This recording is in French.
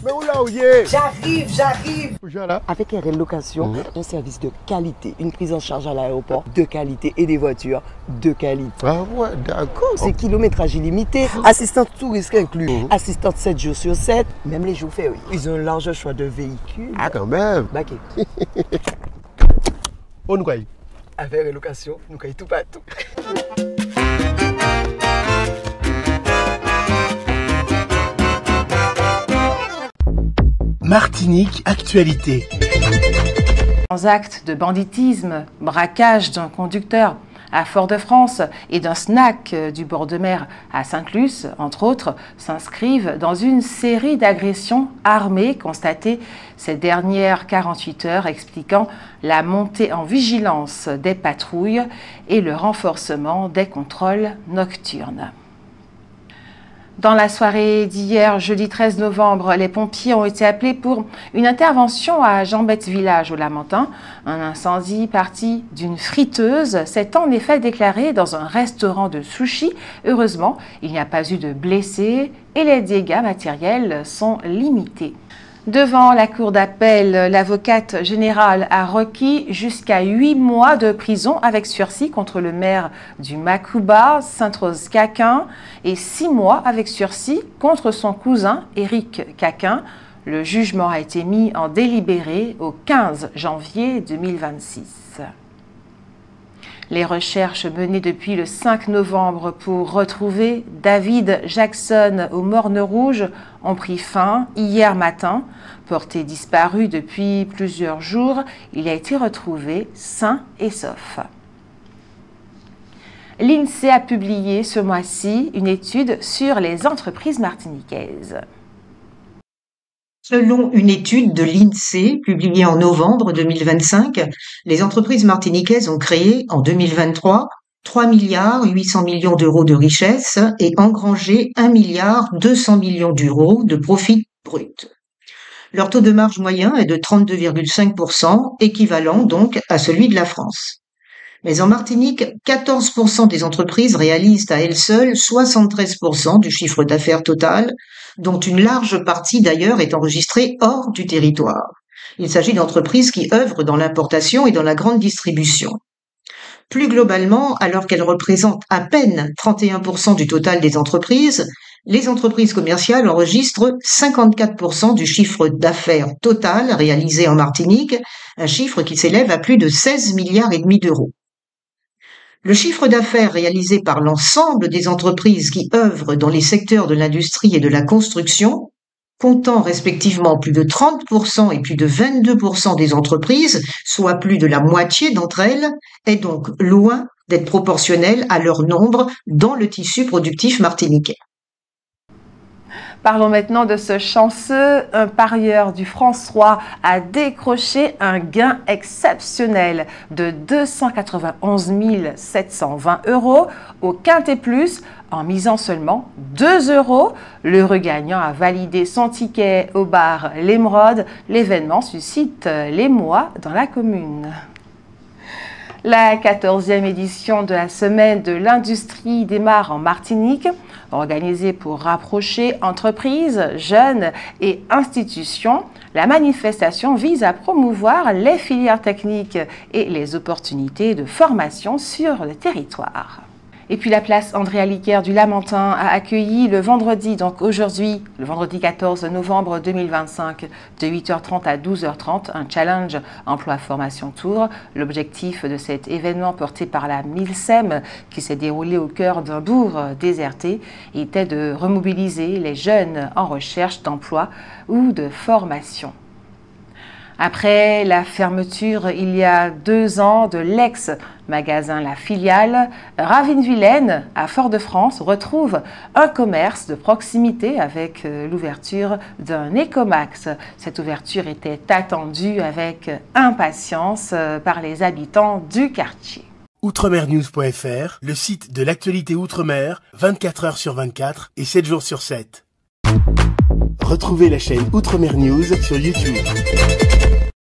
Mais où là où y est? J'arrive. Où j'ai là? Avec RL Location, un service de qualité, une prise en charge à l'aéroport de qualité et des voitures de qualité. Ah ouais, d'accord. C'est kilométrage illimité, assistante tout risque inclus, assistante 7 jours sur 7, même les jours fériés. Ils ont un large choix de véhicules. Ah quand même. Baquet. On nous croit. Avec RL Location, nous croyons tout partout. Martinique Actualité. Actes de banditisme, braquage d'un conducteur à Fort-de-France et d'un snack du bord de mer à Sainte-Luce, entre autres, s'inscrivent dans une série d'agressions armées constatées ces dernières 48 heures, expliquant la montée en vigilance des patrouilles et le renforcement des contrôles nocturnes. Dans la soirée d'hier, jeudi 13 novembre, les pompiers ont été appelés pour une intervention à Jambette Village au Lamentin. Un incendie parti d'une friteuse s'est en effet déclaré dans un restaurant de sushi. Heureusement, il n'y a pas eu de blessés et les dégâts matériels sont limités. Devant la cour d'appel, l'avocate générale a requis jusqu'à 8 mois de prison avec sursis contre le maire du Macouba, Sainte-Rose-Caquin, et 6 mois avec sursis contre son cousin, Éric Caquin. Le jugement a été mis en délibéré au 15 janvier 2026. Les recherches menées depuis le 5 novembre pour retrouver David Jackson aux Mornes Rouges ont pris fin hier matin. Porté disparu depuis plusieurs jours, il a été retrouvé sain et sauf. L'INSEE a publié ce mois-ci une étude sur les entreprises martiniquaises. Selon une étude de l'INSEE publiée en novembre 2025, les entreprises martiniquaises ont créé en 2023 3 milliards 800 millions d'euros de richesse et engrangé 1 milliard 200 millions d'euros de profit brut. Leur taux de marge moyen est de 32,5%, équivalent donc à celui de la France. Mais en Martinique, 14% des entreprises réalisent à elles seules 73% du chiffre d'affaires total, dont une large partie d'ailleurs est enregistrée hors du territoire. Il s'agit d'entreprises qui œuvrent dans l'importation et dans la grande distribution. Plus globalement, alors qu'elles représentent à peine 31% du total des entreprises, les entreprises commerciales enregistrent 54% du chiffre d'affaires total réalisé en Martinique, un chiffre qui s'élève à plus de 16 milliards et demi d'euros. Le chiffre d'affaires réalisé par l'ensemble des entreprises qui œuvrent dans les secteurs de l'industrie et de la construction, comptant respectivement plus de 30% et plus de 22% des entreprises, soit plus de la moitié d'entre elles, est donc loin d'être proportionnel à leur nombre dans le tissu productif martiniquais. Parlons maintenant de ce chanceux. Un parieur du France 3 a décroché un gain exceptionnel de 291 720 € au Quintet Plus en misant seulement 2 €. Le regagnant a validé son ticket au bar L'Émeraude. L'événement suscite l'émoi dans la commune. La 14e édition de la Semaine de l'Industrie démarre en Martinique. Organisée pour rapprocher entreprises, jeunes et institutions, la manifestation vise à promouvoir les filières techniques et les opportunités de formation sur le territoire. Et puis la place André Aliquer du Lamentin a accueilli le vendredi, donc aujourd'hui, le vendredi 14 novembre 2025, de 8h30 à 12h30, un challenge emploi-formation tour. L'objectif de cet événement porté par la MILSEM, qui s'est déroulé au cœur d'un bourg déserté, était de remobiliser les jeunes en recherche d'emploi ou de formation. Après la fermeture il y a 2 ans de l'ex-magasin La Filiale, Ravine-Vilaine, à Fort-de-France, retrouve un commerce de proximité avec l'ouverture d'un Ecomax. Cette ouverture était attendue avec impatience par les habitants du quartier. Outremernews.fr, le site de l'actualité Outre-mer, 24 heures sur 24 et 7 jours sur 7. Retrouvez la chaîne Outremer News sur YouTube.